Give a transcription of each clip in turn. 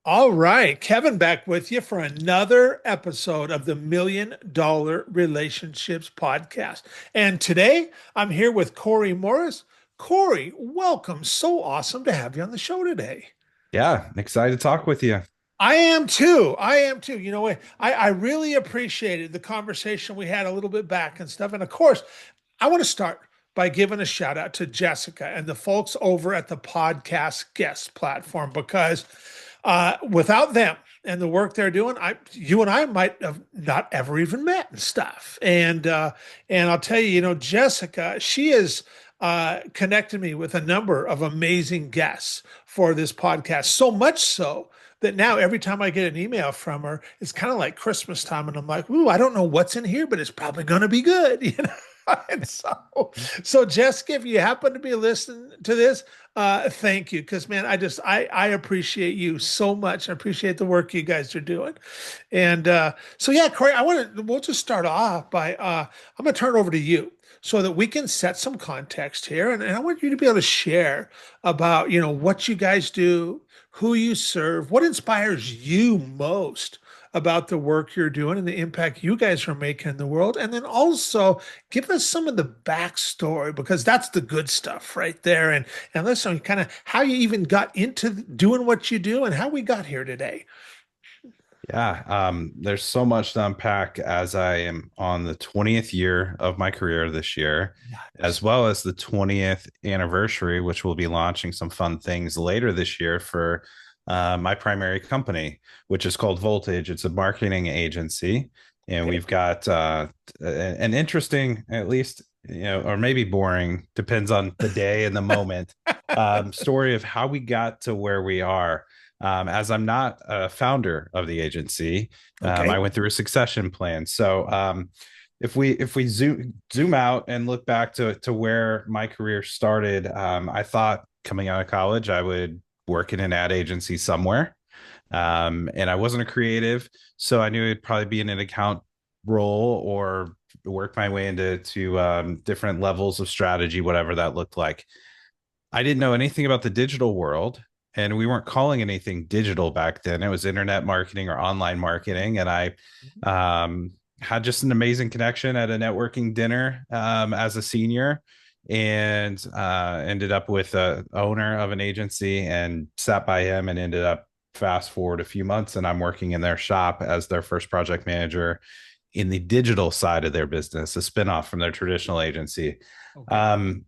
All right, Kevin back with you for another episode of the $1 Million Relationships Podcast. And today I'm here with Corey Morris. Corey, welcome. So awesome to have you on the show today. Yeah, excited to talk with you. I am too. I am too. You know, I really appreciated the conversation we had a little bit back and stuff. And of course, I want to start by giving a shout out to Jessica and the folks over at the podcast guest platform because without them and the work they're doing, you and I might have not ever even met and stuff. And I'll tell you, Jessica, she has connected me with a number of amazing guests for this podcast. So much so that now every time I get an email from her, it's kind of like Christmas time, and I'm like, "Ooh, I don't know what's in here, but it's probably going to be good," you know. And so Jessica, if you happen to be listening to this, thank you, because man, I appreciate you so much. I appreciate the work you guys are doing, and so yeah, Corey, we'll just start off by I'm gonna turn it over to you so that we can set some context here, and I want you to be able to share about what you guys do, who you serve, what inspires you most about the work you're doing and the impact you guys are making in the world. And then also give us some of the backstory because that's the good stuff right there. And listen, kind of how you even got into doing what you do and how we got here today. Yeah, there's so much to unpack as I am on the 20th year of my career this year, as Nice. well as the 20th anniversary, which will be launching some fun things later this year for my primary company, which is called Voltage. It's a marketing agency, and Okay. we've got an interesting, at least, or maybe boring, depends on the day and the moment, story of how we got to where we are. As I'm not a founder of the agency, I Okay. went through a succession plan. So if we zoom out and look back to where my career started, I thought coming out of college I would work in an ad agency somewhere, and I wasn't a creative, so I knew it'd probably be in an account role or work my way into different levels of strategy, whatever that looked like. I didn't know anything about the digital world, and we weren't calling anything digital back then. It was internet marketing or online marketing. And I had just an amazing connection at a networking dinner as a senior, and ended up with a owner of an agency and sat by him and ended up fast forward a few months and I'm working in their shop as their first project manager in the digital side of their business, a spinoff from their traditional agency. Okay. Um,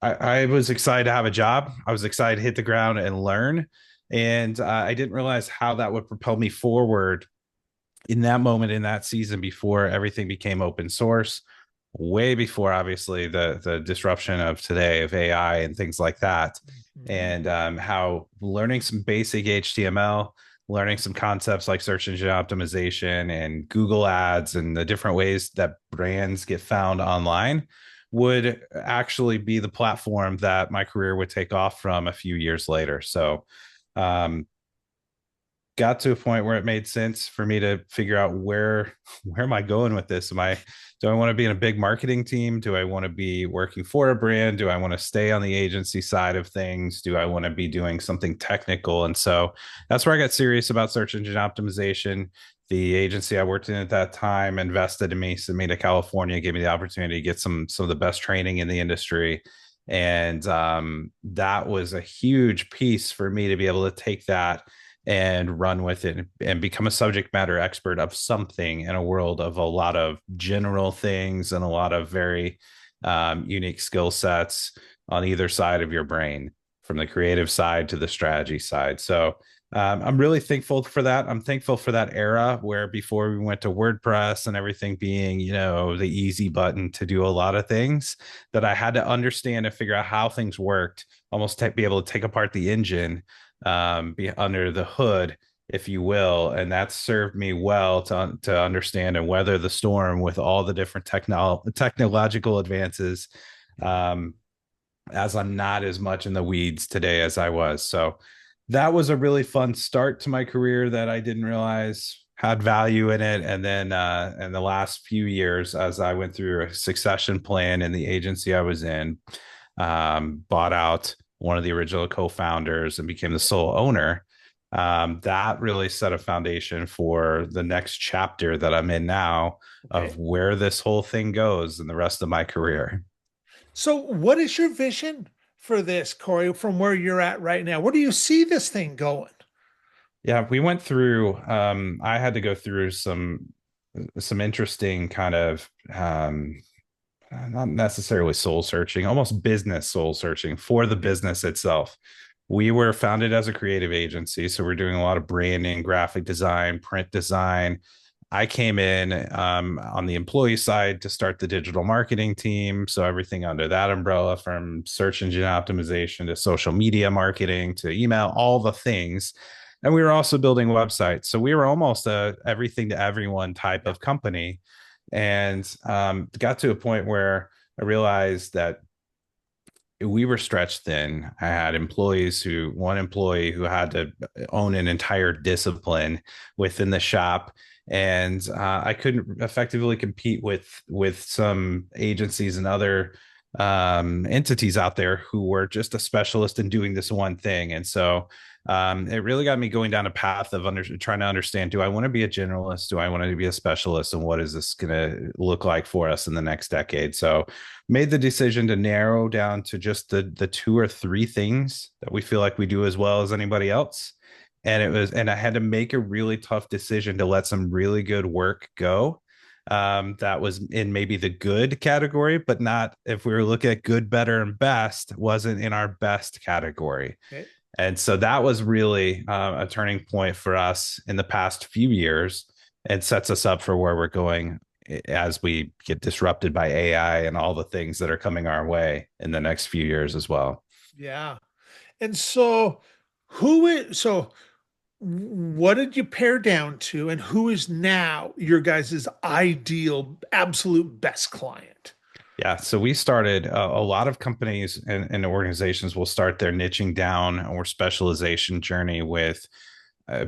I was excited to have a job. I was excited to hit the ground and learn. And I didn't realize how that would propel me forward in that moment, in that season, before everything became open source, way before, obviously, the disruption of today of AI and things like that. Mhm. And how learning some basic HTML, learning some concepts like search engine optimization and Google ads and the different ways that brands get found online would actually be the platform that my career would take off from a few years later. So, um, got to a point where it made sense for me to figure out where am I going with this? Do I want to be in a big marketing team? Do I want to be working for a brand? Do I want to stay on the agency side of things? Do I want to be doing something technical? And so that's where I got serious about search engine optimization. The agency I worked in at that time invested in me, sent me to California, gave me the opportunity to get some of the best training in the industry. And that was a huge piece for me to be able to take that and run with it and become a subject matter expert of something in a world of a lot of general things and a lot of very unique skill sets on either side of your brain, from the creative side to the strategy side. So I'm really thankful for that. I'm thankful for that era where before we went to WordPress and everything being, the easy button to do a lot of things, that I had to understand and figure out how things worked, almost be able to take apart the engine, be under the hood, if you will, and that served me well to understand and weather the storm with all the different technological advances. Um, as I'm not as much in the weeds today as I was, so that was a really fun start to my career that I didn't realize had value in it. And then in the last few years, as I went through a succession plan in the agency I was in, bought out one of the original co-founders, and became the sole owner. That really set a foundation for the next chapter that I'm in now of Okay. where this whole thing goes in the rest of my career. So, what is your vision for this, Corey, from where you're at right now? Where do you see this thing going? Yeah, we went through. I had to go through some interesting kind of not necessarily soul searching, almost business soul searching for the Okay. business itself. We were founded as a creative agency, so we're doing a lot of branding, graphic design, print design. I came in on the employee side to start the digital marketing team. So everything under that umbrella, from search engine optimization to social media marketing to email, all the things. And we were also building websites. So we were almost a everything to everyone type Yeah. of company, and got to a point where I realized that we were stretched thin. I had one employee who had to own an entire discipline within the shop, and I couldn't effectively compete with some agencies and other entities out there who were just a specialist in doing this one thing. And so it really got me going down a path of trying to understand: do I want to be a generalist? Do I want to be a specialist? And what is this going to look like for us in the next decade? So made the decision to narrow down to just the two or three things that we feel like we do as well as anybody else. And I had to make a really tough decision to let some really good work go. That was in maybe the good category, but not, if we were looking at good, better, and best, wasn't in our best category. Okay. And so that was really a turning point for us in the past few years, and sets us up for where we're going as we get disrupted by AI and all the things that are coming our way in the next few years as well. Yeah. And so, so what did you pare down to, and who is now your guys' ideal, absolute best client? Yeah, so we started a lot of companies and organizations will start their niching down or specialization journey with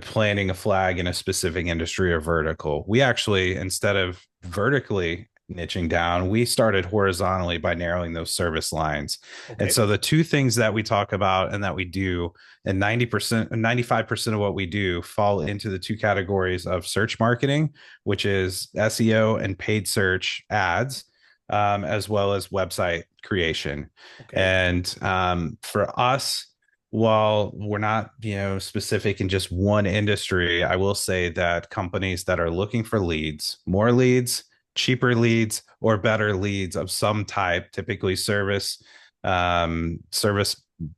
planting a flag in a specific industry or vertical. We actually, instead of vertically niching down, we started horizontally by narrowing those service lines. And Okay. so the two things that we talk about and that we do, and 90%, 95% of what we do fall into the two categories of search marketing, which is SEO and paid search ads, as well as website creation. Okay. And for us, while we're not, specific in just one industry, I will say that companies that are looking for leads, more leads, cheaper leads, or better leads of some type, typically service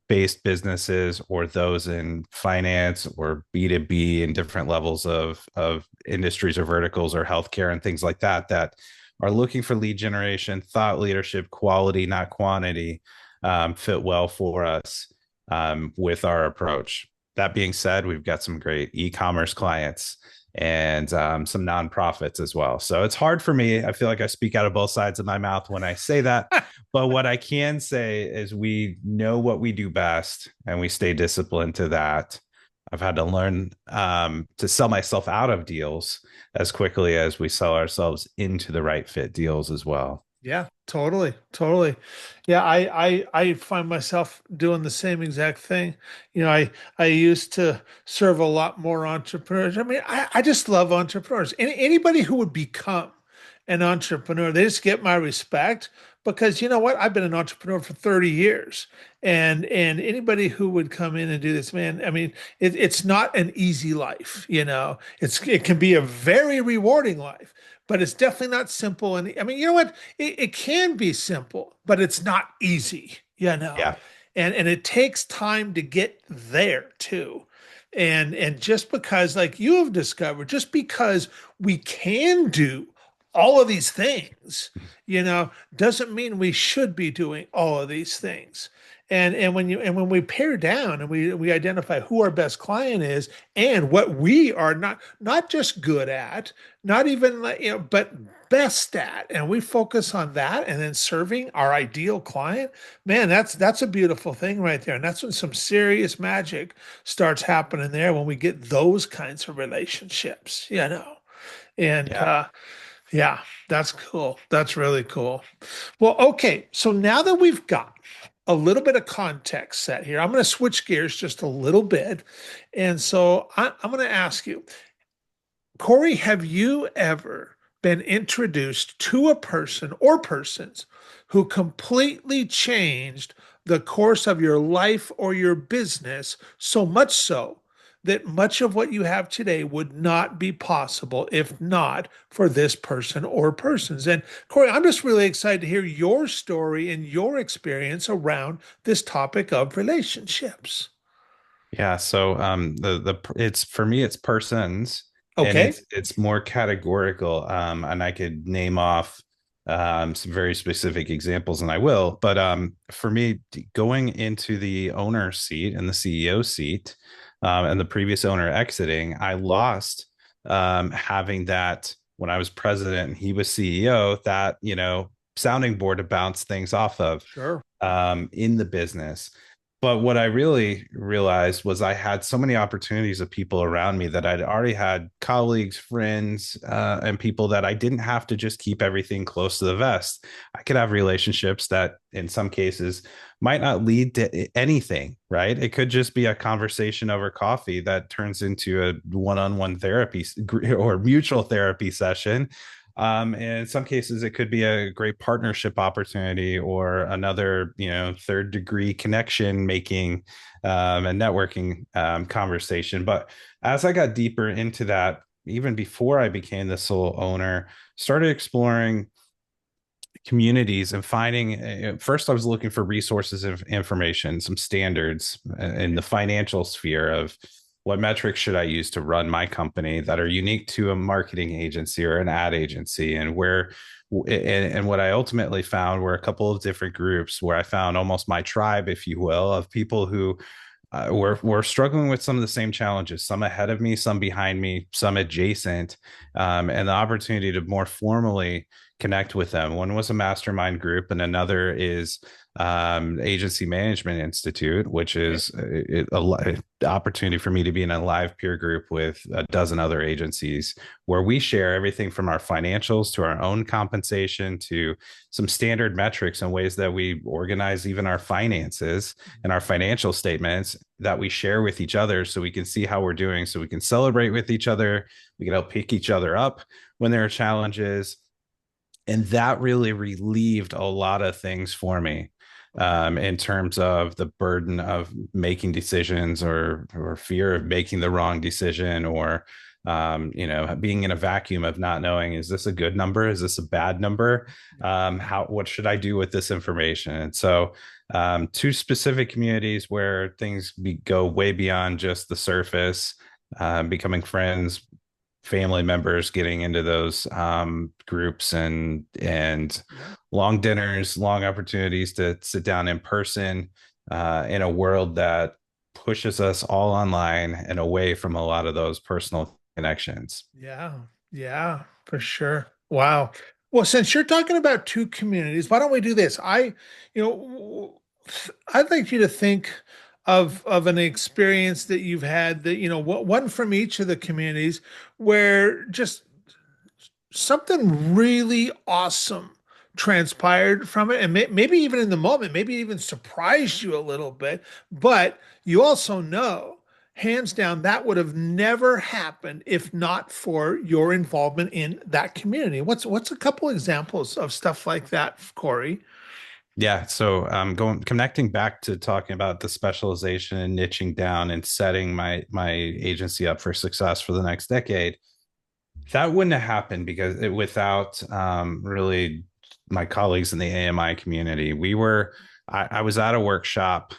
based businesses, or those in finance or B2B in different levels of industries or verticals, or healthcare and things like that, that are looking for lead generation, thought leadership, quality, not quantity, fit well for us with our approach. That being said, we've got some great e-commerce clients and some nonprofits as well. So it's hard for me. I feel like I speak out of both sides of my mouth when I say that. But what I can say is we know what we do best and we stay disciplined to that. I've had to learn to sell myself out of deals as quickly as we sell ourselves into the right fit deals as well. Yeah, totally, totally. Yeah, I find myself doing the same exact thing. I used to serve a lot more entrepreneurs. I mean, I just love entrepreneurs. Anybody who would become an entrepreneur, they just get my respect because you know what? I've been an entrepreneur for 30 years. And anybody who would come in and do this, man, I mean, it's not an easy life, it can be a very rewarding life, but it's definitely not simple. And I mean, you know what? It can be simple, but it's not easy, Yeah. and it takes time to get there too. And just because, like you have discovered, just because we can do all of these things, doesn't mean we should be doing all of these things. And when we pare down and we identify who our best client is and what we are not just good at, not even like, but best at, and we focus on that and then serving our ideal client, man, that's a beautiful thing right there. And that's when some serious magic starts happening there, when we get those kinds of relationships. And Yeah. yeah, that's cool. That's really cool. Well, okay. So now that we've got a little bit of context set here. I'm going to switch gears just a little bit. And so I'm going to ask you, Corey, have you ever been introduced to a person or persons who completely changed the course of your life or your business, so much so that much of what you have today would not be possible if not for this person or persons? And Corey, I'm just really excited to hear your story and your experience around this topic of relationships. Yeah, so the it's for me it's persons, and Okay, it's more categorical, and I could name off some very specific examples, and I will. But for me, going into the owner seat and the CEO seat, and the previous owner exiting, I lost having that when I was president and he was CEO, that sounding board to bounce things off of sure. in the business. But what I really realized was I had so many opportunities of people around me that I'd already had colleagues, friends, and people that I didn't have to just keep everything close to the vest. I could have relationships that, in some cases, might not lead to anything, right? It could just be a conversation over coffee that turns into a one on one therapy or mutual therapy session. And in some cases, it could be a great partnership opportunity or another, third degree connection making and networking conversation. But as I got deeper into that, even before I became the sole owner, started exploring communities and finding first I was looking for resources of information, some standards in the financial sphere of what metrics should I use to run my company that are unique to a marketing agency or an ad agency, and and what I ultimately found were a couple of different groups where I found almost my tribe, if you will, of people who we're struggling with some of the same challenges, some ahead of me, some behind me, some adjacent, and the opportunity to more formally connect with them. One was a mastermind group, and another is Agency Management Institute, which Okay. is opportunity for me to be in a live peer group with a dozen other agencies where we share everything from our financials to our own compensation to some standard metrics and ways that we organize even our finances and our financial statements that we share with each other so we can see how we're doing, so we can celebrate with each other, we can help pick each other up when there are challenges. And that really relieved a lot of things for me Okay. in terms of the burden of making decisions or fear of making the wrong decision or being in a vacuum of not knowing, is this a good number, is this a bad number, how what should I do with this information. And so two specific communities where go way beyond just the surface, becoming friends, family members, getting into those groups and Yeah. long dinners, long opportunities to sit down in person in a world that pushes us all online and away from a lot of those personal connections. Yeah, yeah, for sure. Wow. Well, since you're talking about two communities, why don't we do this? You know, I'd like you to think of an experience that you've had that, one from each of the communities where just something really awesome transpired from it, and maybe even in the moment, maybe even surprised you a little bit, but you also know hands down that would have never happened if not for your involvement in that community. What's a couple examples of stuff like that, Corey? Yeah, so going connecting back to talking about the specialization and niching down and setting my agency up for success for the next decade. That wouldn't have happened without really my colleagues in the AMI community. I was at a workshop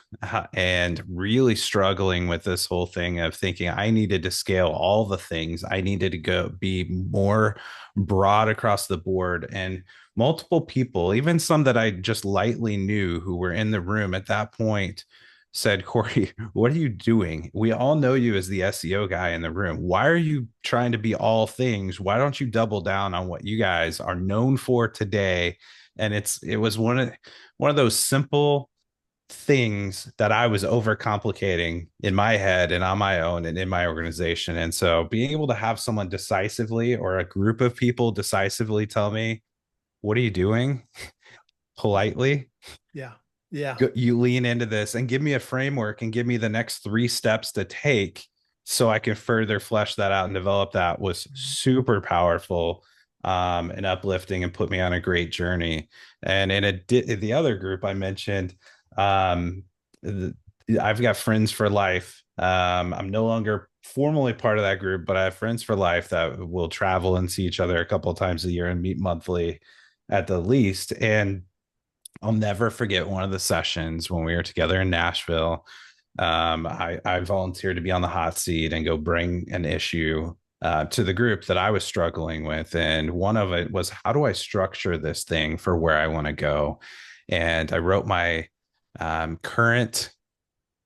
and really struggling with this whole thing of thinking I needed to scale all the things. I needed to go be more broad across the board, and multiple people, even some that I just lightly knew who were in the room at that point, said, Corey, what are you doing? We all know you as the SEO guy in the room. Why are you trying to be all things? Why don't you double down on what you guys are known for today? And it was one of those simple things that I was overcomplicating in my head and on my own and in my organization. And so being able to have someone decisively or a group of people decisively tell me, what are you doing? Politely, Yeah. Yeah. You lean into this and give me a framework and give me the next 3 steps to take so I can further flesh that out and develop that was super powerful and uplifting and put me on a great journey. And the other group I mentioned, um, the, I've got friends for life. I'm no longer formally part of that group, but I have friends for life that will travel and see each other a couple of times a year and meet monthly at the least. And I'll never forget one of the sessions when we were together in Nashville. I volunteered to be on the hot seat and go bring an issue to the group that I was struggling with. And one of it was, how do I structure this thing for where I want to go? And I wrote my current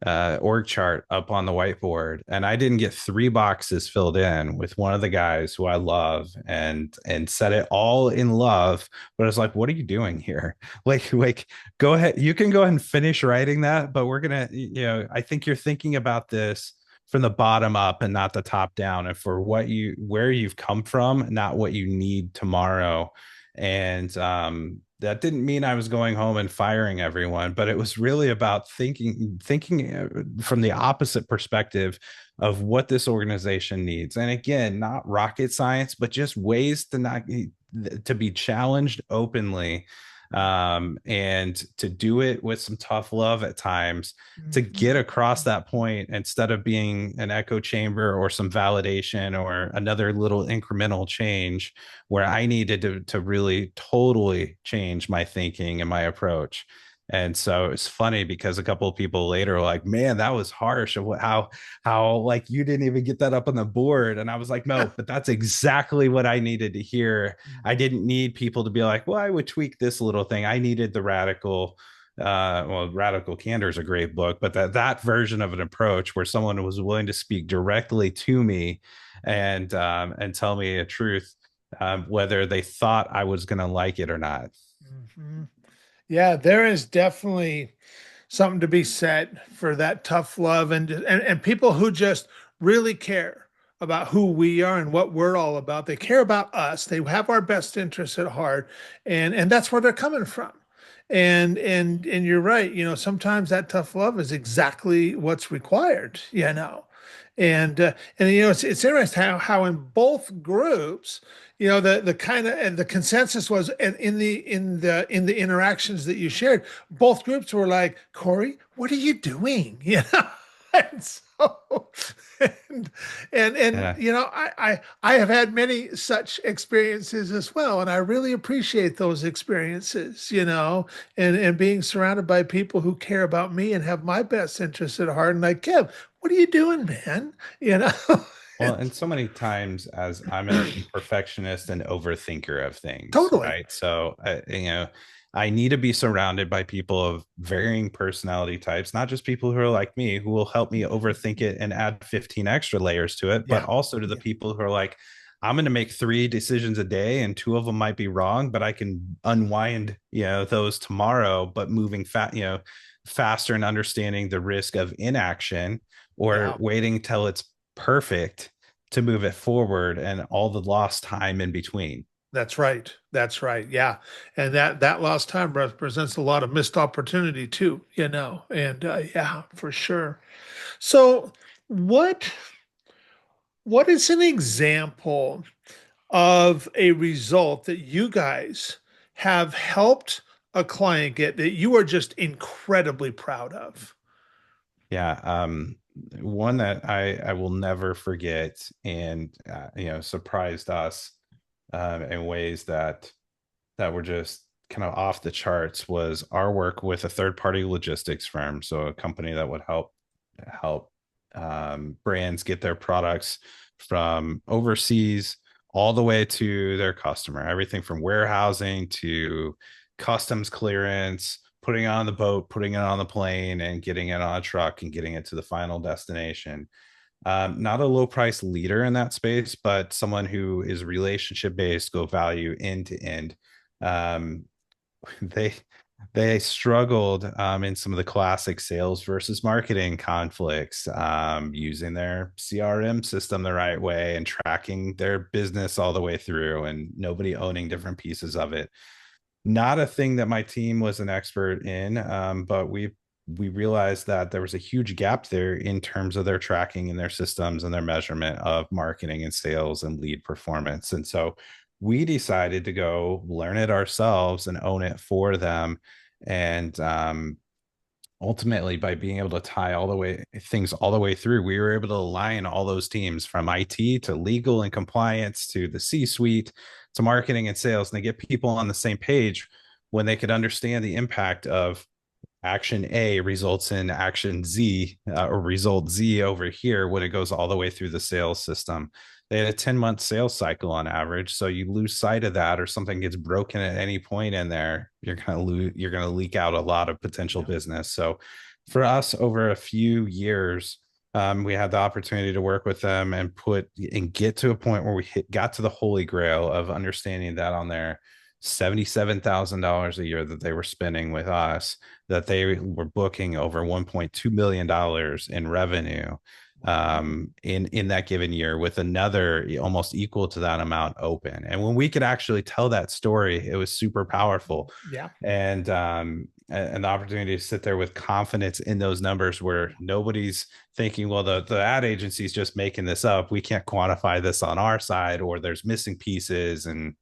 org chart up on the whiteboard, and I didn't get 3 boxes filled in with one of the guys who I love, and said it all in love. But it's like, what are you doing here? Like, go ahead. You can go ahead and finish writing that, but we're gonna, I think you're thinking about this from the bottom up and not the top down, and for where you've come from, not what you need tomorrow. And that didn't mean I was going home and firing everyone, but it was really about thinking from the opposite perspective of what this organization needs. And again, not rocket science, but just ways to be challenged openly, and to do it with some tough love at times, to get across that point instead of being an echo chamber or some validation or another little incremental change, where I needed to really totally change my thinking and my approach. And so it's funny because a couple of people later were like, man, that was harsh. How like you didn't even get that up on the board. And I was like, no, but that's exactly what I needed to hear. I didn't need people to be like, well, I would tweak this little thing. I needed the Radical Candor is a great book, but that version of an approach where someone was willing to speak directly to me and tell me a truth, whether they thought I was going to like it or not. Mhm. Yeah, there is definitely something to be said for that tough love, and people who just really care about who we are and what we're all about. They care about us. They have our best interests at heart, and that's where they're coming from. And you're right. Sometimes that tough love is exactly what's required. And it's interesting how in both groups, the kind of and the consensus was, and in the interactions that you shared, both groups were like, Corey, what are you doing? And so and Yeah. I have had many such experiences as well, and I really appreciate those experiences, and being surrounded by people who care about me and have my best interests at heart. And like, Kev, what are you doing, man? You know? Well, and so many times, as I'm a perfectionist and overthinker of things, Totally. right? So, I need to be surrounded by people of varying personality types, not just people who are like me, who will help me overthink it and add 15 extra layers to it, but Yeah. also to the Yeah. people who are like, I'm going to make 3 decisions a day and 2 of them might be wrong, but I can unwind, those tomorrow, but moving faster and understanding the risk of inaction or Yeah. waiting till it's perfect to move it forward and all the lost time in between. That's right. That's right. Yeah. And that lost time represents a lot of missed opportunity too, and yeah, for sure. So what what is an example of a result that you guys have helped a client get that you are just incredibly proud of? Yeah. One that I will never forget and, surprised us in ways that were just kind of off the charts was our work with a third party logistics firm. So a company that would help brands get their products from overseas all the way to their customer, everything from warehousing to customs clearance, putting it on the boat, putting it on the plane, and getting it on a truck and getting it to the final destination. Not a low price leader in that space, but someone who is relationship based, go value end to end. Um, they they struggled in some of the classic sales versus marketing conflicts, using their CRM system the right way and tracking their business all the way through, and nobody owning different pieces of it. not a thing that my team was an expert in, but we realized that there was a huge gap there in terms of their tracking and their systems and their measurement of marketing and sales and lead performance. And so we decided to go learn it ourselves and own it for them. And ultimately, by being able to tie all the way things all the way through, we were able to align all those teams from IT to legal and compliance to the C-suite to marketing and sales, and they get people on the same page when they could understand the impact of action A results in action Z, or result Z over here when it goes all the way through the sales system. They had a 10-month sales cycle on average. So you lose sight of that, or something gets broken at any point in there, you're going to leak out a lot of potential Yeah. business. So for us, over a few years, we had the opportunity to work with them and get to a point where got to the holy grail of understanding that on their $77,000 a year that they were spending with us, that they were booking over $1.2 million in revenue in that given year, with another almost equal to that amount open. And when we could actually tell that story, it was super powerful. Yeah. And the opportunity to sit there with confidence in those numbers, where nobody's thinking, well, the ad agency is just making this up, we can't quantify this on our side, or there's missing pieces and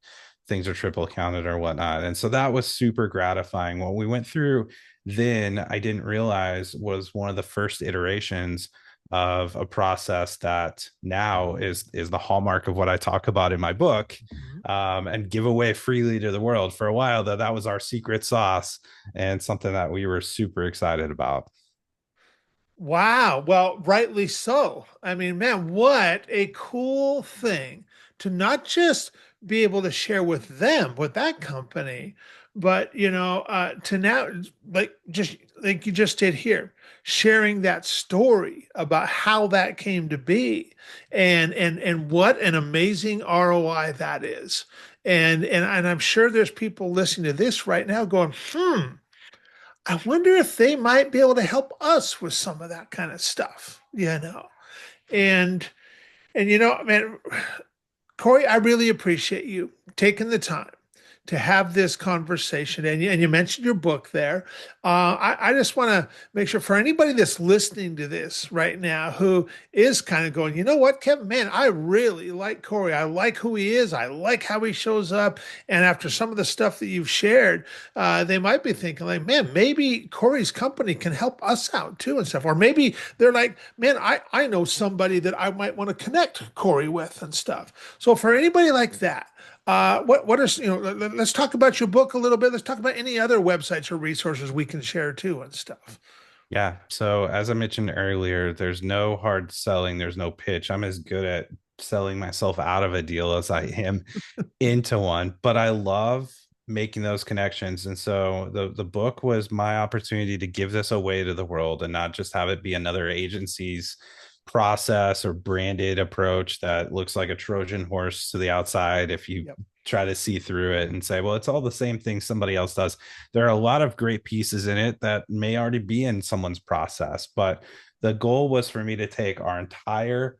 things are triple counted or whatnot. And so that was super gratifying. What we went through then, I didn't realize, was one of the first iterations of a process that now is the hallmark of what I talk about in my book, Mhm. and give away freely to the world. For a while, that was our secret sauce, and something that we were super excited about. Wow. Well, rightly so. I mean, man, what a cool thing to not just be able to share with them, with that company, but, to now, like just like you just did here, sharing that story about how that came to be, and what an amazing ROI that is. And I'm sure there's people listening to this right now going, I wonder if they might be able to help us with some of that kind of stuff, And man, Corey, I really appreciate you taking the time to have this conversation. And you mentioned your book there. I just want to make sure, for anybody that's listening to this right now who is kind of going, you know what, Kevin, man, I really like Corey. I like who he is. I like how he shows up. And after some of the stuff that you've shared, they might be thinking, like, man, maybe Corey's company can help us out too and stuff. Or maybe they're like, man, I know somebody that I might want to connect Corey with and stuff. So for anybody like that, what is, let's talk about your book a little bit. Let's talk about any other websites or resources we can share too and stuff. Yeah. So as I mentioned earlier, there's no hard selling, there's no pitch. I'm as good at selling myself out of a deal as I am into one, but I love making those connections. And so the book was my opportunity to give this away to the world, and not just have it be another agency's process or branded approach that looks like a Trojan horse to the outside. If you Yep. try to see through it and say, well, it's all the same thing somebody else does, there are a lot of great pieces in it that may already be in someone's process. But the goal was for me to take our entire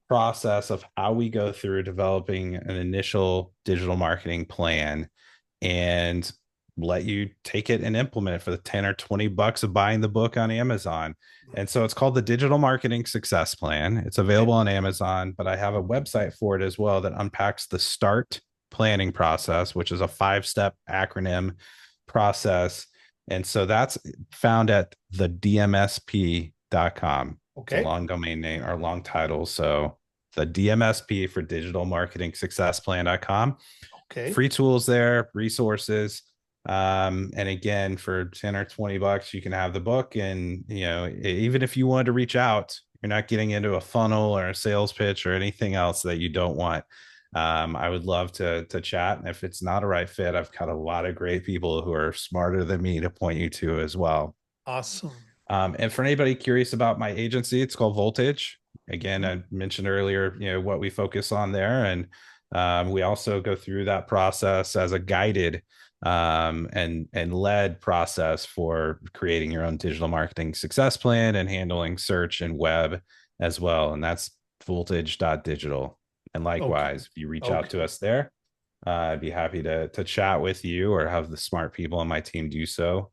process of how we go through developing an initial digital marketing plan, and let you take it and implement it for the 10 or 20 bucks of buying the book on Amazon. And so it's called the Digital Marketing Success Plan. It's Okay. available on Amazon, but I have a website for it as well that unpacks the start planning process, which is a 5-step acronym process. And so that's found at the dmsp.com. It's a Okay. long domain name or long title. So the DMSP for Digital Marketing Success Plan.com. Okay. Free tools there, resources. And again, for 10 or 20 bucks, you can have the book. And, even if you wanted to reach out, you're not getting into a funnel or a sales pitch or anything else that you don't want. I would love to chat. And if it's not a right fit, I've got a lot of great people who are smarter than me to point you to as well. Awesome. And for anybody curious about my agency, it's called Voltage. Again, Mhm. I mentioned earlier, what we focus on there, and we also go through that process as a guided and led process for creating your own digital marketing success plan and handling search and web as well. And that's voltage.digital. And Okay. likewise, if you reach out to Okay. us there, I'd be happy to chat with you or have the smart people on my team do so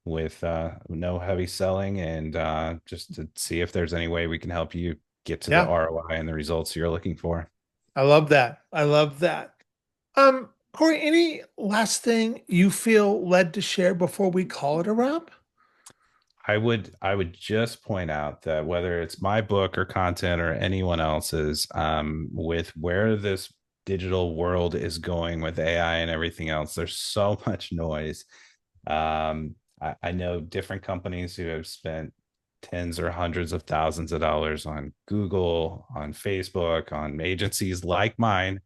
with no heavy selling and just to see if there's any way we can help you get to the Yeah, ROI and the results you're looking for. I love that. I love that. Corey, any last thing you feel led to share before we call it a wrap? I would just point out that whether it's my book or content or anyone else's, with where this digital world is going with AI and everything else, there's so much noise. I know different companies who have spent tens or hundreds of thousands of dollars on Google, on Facebook, on agencies like mine.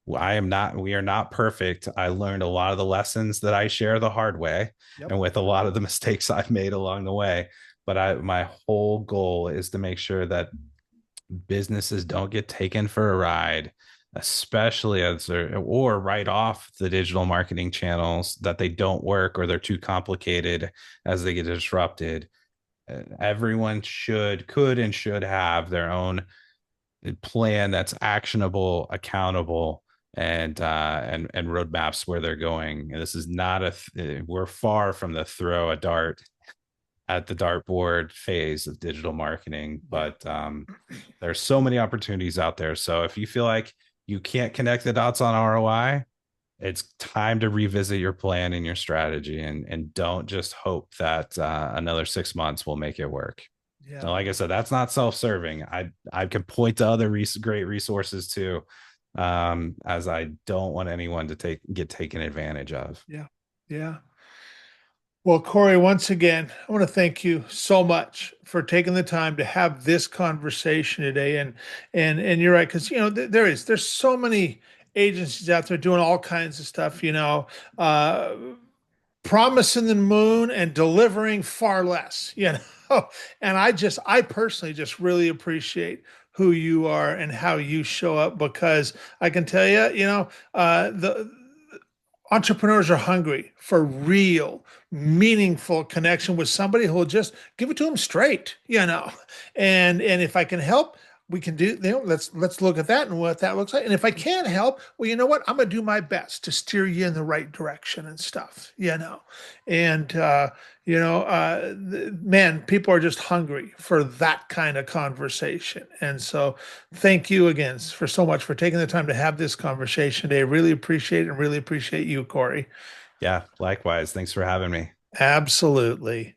We are not perfect. I learned a lot of the lessons that I share the hard way Yep. and with a lot of the mistakes I've made along the way. But my whole goal is to make sure that businesses don't get taken for a ride, especially as they're or write off the digital marketing channels that they don't work or they're too complicated as they get disrupted. Everyone could, and should have their own plan that's actionable, accountable, and roadmaps where they're going. And this is not we're far from the throw a dart at the dartboard phase of digital marketing, Yeah. but there's so many opportunities out there. So if you feel like you can't connect the dots on ROI, it's time to revisit your plan and your strategy, and don't just hope that another 6 months will make it work. Yeah. Now, like I said, that's not self-serving. I can point to other great resources too, as I don't want anyone to get taken advantage of. Yeah. Yeah. Well, Corey, once again, I want to thank you so much for taking the time to have this conversation today. And you're right, because there's so many agencies out there doing all kinds of stuff, uh, promising the moon and delivering far less, And I personally just really appreciate who you are and how you show up because I can tell you, the entrepreneurs are hungry for real, meaningful connection with somebody who will just give it to them straight. And if I can help, we can do. Let's look at that and what that looks like. And if I can't help, well, you know what? I'm gonna do my best to steer you in the right direction and stuff. And man, people are just hungry for that kind of conversation. And so, thank you again for so much for taking the time to have this conversation today. Really appreciate it and really appreciate you, Corey. Yeah, likewise. Thanks for having me. Absolutely.